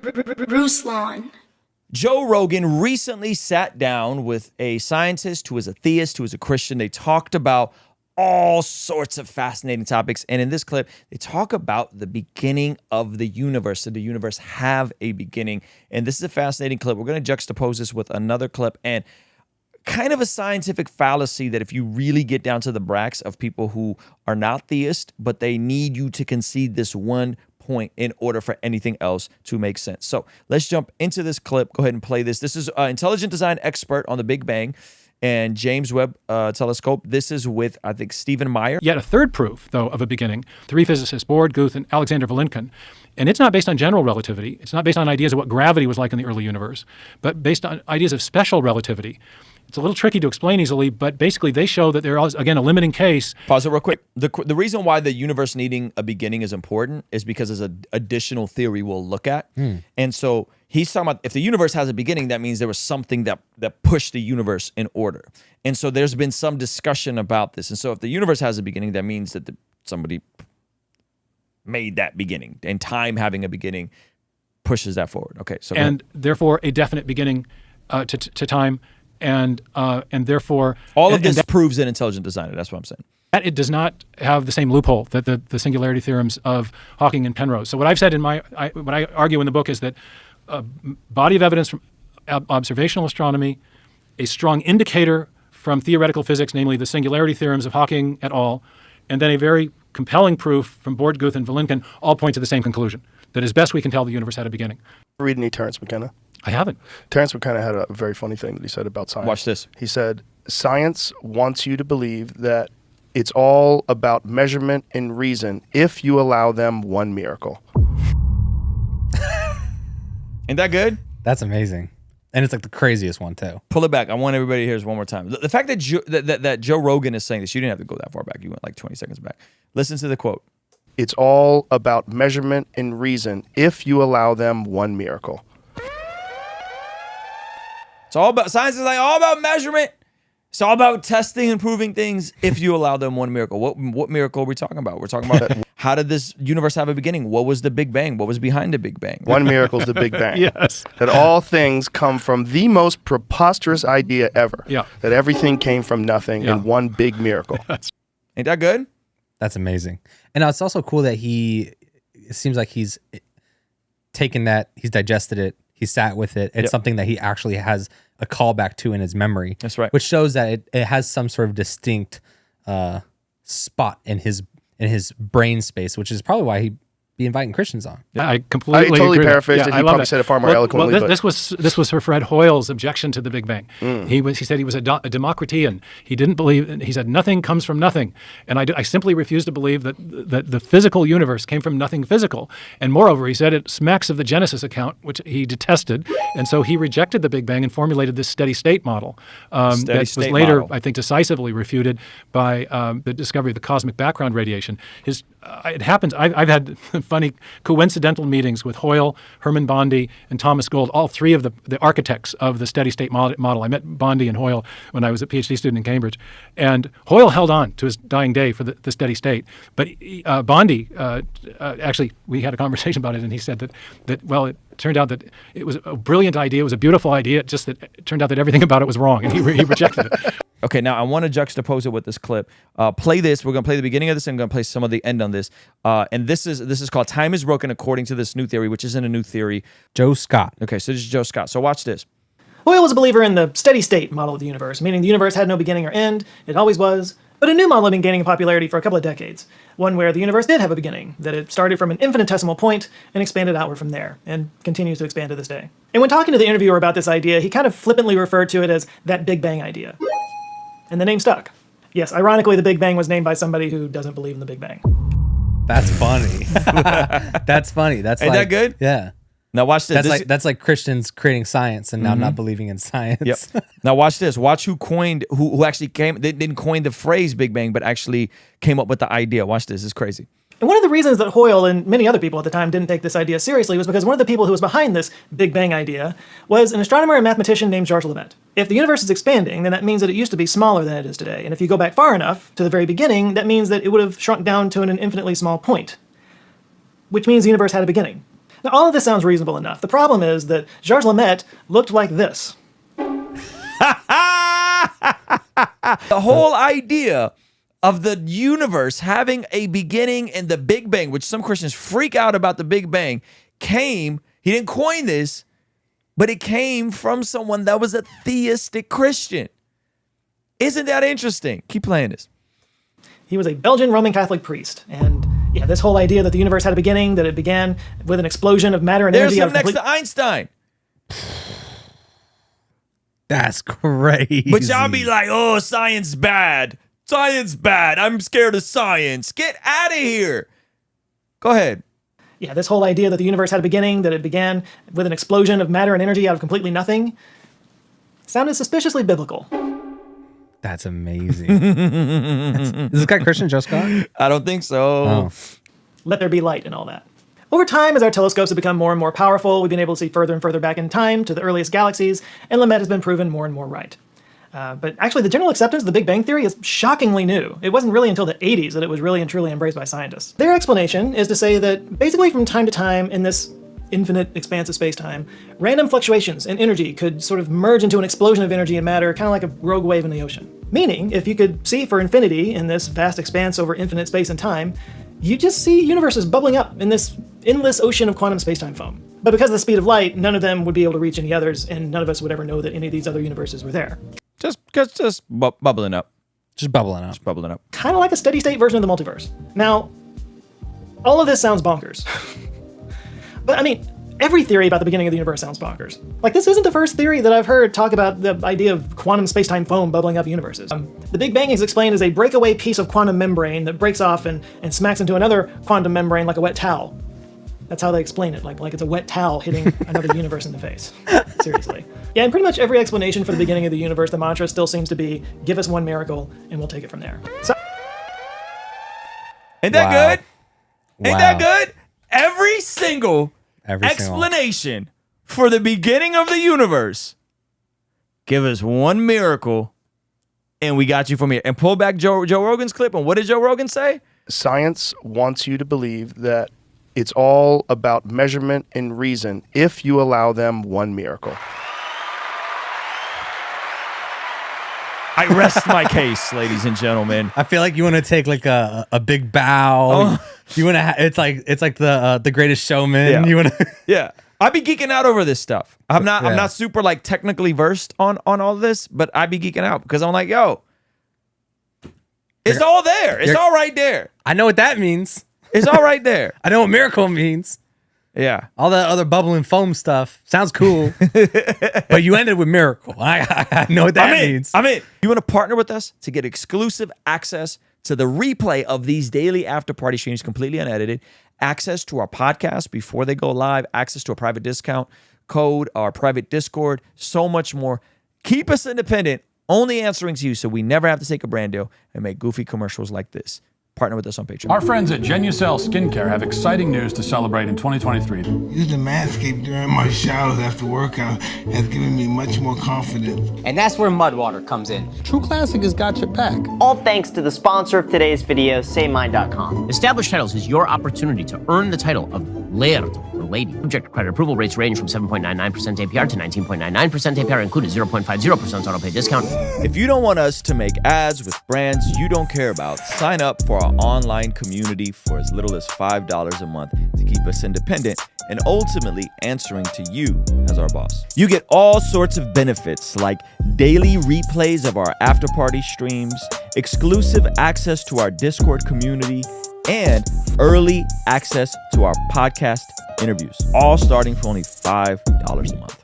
Ruslan. Joe Rogan recently sat down with a scientist who is a theist, who is a Christian. They talked about all sorts of fascinating topics. And in this clip, they talk about the beginning of the universe. Did the universe have a beginning? And this is a fascinating clip. We're going to juxtapose this with another clip and kind of a scientific fallacy that if you really get down to the brass of people who are not theists, but they need you to concede this one point in order for anything else to make sense. So let's jump into this clip. Go ahead and play this. This is an intelligent design expert on the Big Bang and James Webb Telescope. This is with, I think, Stephen Meyer. Yet a third proof, though, of a beginning. Three physicists, Bohr, Guth, and Alexander Vilenkin. And it's not based on general relativity. It's not based on ideas of what gravity was like in the early universe, but based on ideas of special relativity. It's a little tricky to explain easily, but basically they show that there is, again, a limiting case. Pause it real quick. The reason why the universe needing a beginning is important is because there's an additional theory we'll look at. And so he's talking about if the universe has a beginning, that means there was something that pushed the universe in order. And so there's been some discussion about this. And so if the universe has a beginning, that means that somebody made that beginning, and time having a beginning pushes that forward. Okay. So and therefore a definite beginning to time. And therefore all of this proves an intelligent designer. That's what I'm saying. It does not have the same loophole that the singularity theorems of Hawking and Penrose. So what I've said in what I argue in the book is that a body of evidence from observational astronomy, a strong indicator from theoretical physics, namely the singularity theorems of Hawking et al., and then a very compelling proof from Bohr, Guth, and Vilenkin all point to the same conclusion, that as best we can tell, the universe had a beginning. Read any Terence McKenna? I haven't. Terence McKenna had a very funny thing that he said about science. Watch this. He said, science wants you to believe that it's all about measurement and reason if you allow them one miracle. Ain't that good? That's amazing. And it's like the craziest one, too. Pull it back. I want everybody to hear this one more time. The fact that that Joe Rogan is saying this, you didn't have to go that far back. You went like 20 seconds back. Listen to the quote. It's all about measurement and reason if you allow them one miracle. It's all about, science is like all about measurement. It's all about testing and proving things if you allow them one miracle. What miracle are we talking about? We're talking about how did this universe have a beginning? What was the Big Bang? What was behind the Big Bang? One miracle is the Big Bang. Yes. That all things come from the most preposterous idea ever. Yeah. That everything came from nothing in one big miracle. Ain't that good? That's amazing. And it's also cool that it seems like he's taken that, he's digested it, he sat with it. It's something that he actually has a callback to in his memory. That's right. Which shows that it has some sort of distinct spot in his brain space, which is probably why he be inviting Christians on. Yeah, I completely totally agree. paraphrased it. He probably said it far more eloquently. Well, this was for Fred Hoyle's objection to the Big Bang. He said he was a Democritean. He didn't believe. He said nothing comes from nothing, and I simply refuse to believe that the physical universe came from nothing physical. And moreover, he said it smacks of the Genesis account, which he detested, and so he rejected the Big Bang and formulated this steady state model that was later, I think, decisively refuted by the discovery of the cosmic background radiation. It happens. I've had funny coincidental meetings with Hoyle, Herman Bondi, and Thomas Gold, all three of the architects of the steady state model. I met Bondi and Hoyle when I was a PhD student in Cambridge. And Hoyle held on to his dying day for the steady state. But Bondi, actually, we had a conversation about it, and he said that well, it turned out that it was a brilliant idea. It was a beautiful idea. Just that it turned out that everything about it was wrong, and he rejected it. Okay, now I want to juxtapose it with this clip. Play this. We're going to play the beginning of this, and I'm going to play some of the end on this. And this is called Time is Broken According to this new theory, which isn't a new theory. Joe Scott. Okay, so this is Joe Scott. So watch this. Hoyle was a believer in the steady state model of the universe, meaning the universe had no beginning or end. It always was. But a new model had been gaining popularity for a couple of decades. One where the universe did have a beginning, that it started from an infinitesimal point and expanded outward from there, and continues to expand to this day. And when talking to the interviewer about this idea, he kind of flippantly referred to it as that Big Bang idea. And the name stuck. Yes, ironically, the Big Bang was named by somebody who doesn't believe in the Big Bang. That's funny. That's funny. That's Ain't that good? Yeah. Now watch this. That's like Christians creating science and now not believing in science. Yep. Now watch this. Watch who actually came. They didn't coin the phrase Big Bang, but actually came up with the idea. Watch this. It's crazy. And one of the reasons that Hoyle and many other people at the time didn't take this idea seriously was because one of the people who was behind this Big Bang idea was an astronomer and mathematician named Georges Levet. If the universe is expanding, then that means that it used to be smaller than it is today. And if you go back far enough to the very beginning, that means that it would have shrunk down to an infinitely small point, which means the universe had a beginning. Now, all of this sounds reasonable enough. The problem is that Georges Lemaitre looked like this. The whole idea of the universe having a beginning in the Big Bang, which some Christians freak out about the Big Bang, he didn't coin this, but it came from someone that was a theistic Christian. Isn't that interesting? Keep playing this. He was a Belgian Roman Catholic priest. And yeah, this whole idea that the universe had a beginning, that it began with an explosion of matter and energy. There's him next to Einstein. That's crazy. But y'all be like, oh, science bad. Science bad. I'm scared of science. Get out of here. Go ahead. Yeah, this whole idea that the universe had a beginning, that it began with an explosion of matter and energy out of completely nothing, sounded suspiciously biblical. That's amazing. Is this guy Christian Joe Scott? I don't think so. Oh. Let there be light and all that. Over time, as our telescopes have become more and more powerful, we've been able to see further and further back in time to the earliest galaxies, and Lemaitre has been proven more and more right. But actually, the general acceptance of the Big Bang Theory is shockingly new. It wasn't really until the 80s that it was really and truly embraced by scientists. Their explanation is to say that basically from time to time in this infinite expanse of space-time, random fluctuations in energy could sort of merge into an explosion of energy and matter, kind of like a rogue wave in the ocean. Meaning, if you could see for infinity in this vast expanse over infinite space and time, you just see universes bubbling up in this endless ocean of quantum space-time foam. But because of the speed of light, none of them would be able to reach any others, and none of us would ever know that any of these other universes were there. Just bubbling up. Just bubbling up. Just bubbling up. Kind of like a steady-state version of the multiverse. Now, all of this sounds bonkers. But I mean, every theory about the beginning of the universe sounds bonkers. Like, this isn't the first theory that I've heard talk about the idea of quantum space-time foam bubbling up universes. The Big Bang is explained as a breakaway piece of quantum membrane that breaks off and smacks into another quantum membrane like a wet towel. That's how they explain it, like it's a wet towel hitting another universe in the face. Seriously. Yeah, and pretty much every explanation for the beginning of the universe, the mantra still seems to be, give us one miracle, and we'll take it from there. So, Ain't that good? Ain't Wow. that good? Every single explanation for the beginning of the universe. Give us one miracle, and we got you from here. And pull back Joe Rogan's clip. And what did Joe Rogan say? Science wants you to believe that it's all about measurement and reason if you allow them one miracle. I rest my case, ladies and gentlemen. I feel like you want to take like a big bow. Oh. You want to. It's like the Greatest Showman. Yeah. You want to. Yeah. I be geeking out over this stuff. I'm not super like technically versed on all this, but I be geeking out because I'm like, yo, it's all there. It's all right there. I know what that means. It's all right there. I know what miracle means. Yeah. All that other bubbling foam stuff sounds cool, but you ended with miracle. I know what that means. I mean, you want to partner with us to get exclusive access to the replay of these daily after party streams, completely unedited, access to our podcast before they go live, access to a private discount code, our private Discord, so much more. Keep us independent, only answering to you so we never have to take a brand deal and make goofy commercials like this. Partner with us on Patreon. Our friends at Genucel Skincare have exciting news to celebrate in 2023. Using Manscaped during my showers after workout has given me much more confidence. And that's where Mudwater comes in. True Classic has got your back. All thanks to the sponsor of today's video, SayMine.com. Established Titles is your opportunity to earn the title of Laird or Lady. Subject to credit approval, rates range from 7.99% APR to 19.99% APR, included 0.50% auto pay discount. If you don't want us to make ads with brands you don't care about, sign up for our online community for as little as $5 a month to keep us independent and ultimately answering to you as our boss. You get all sorts of benefits like daily replays of our after party streams, exclusive access to our Discord community, and early access to our podcast interviews, all starting for only $5 a month.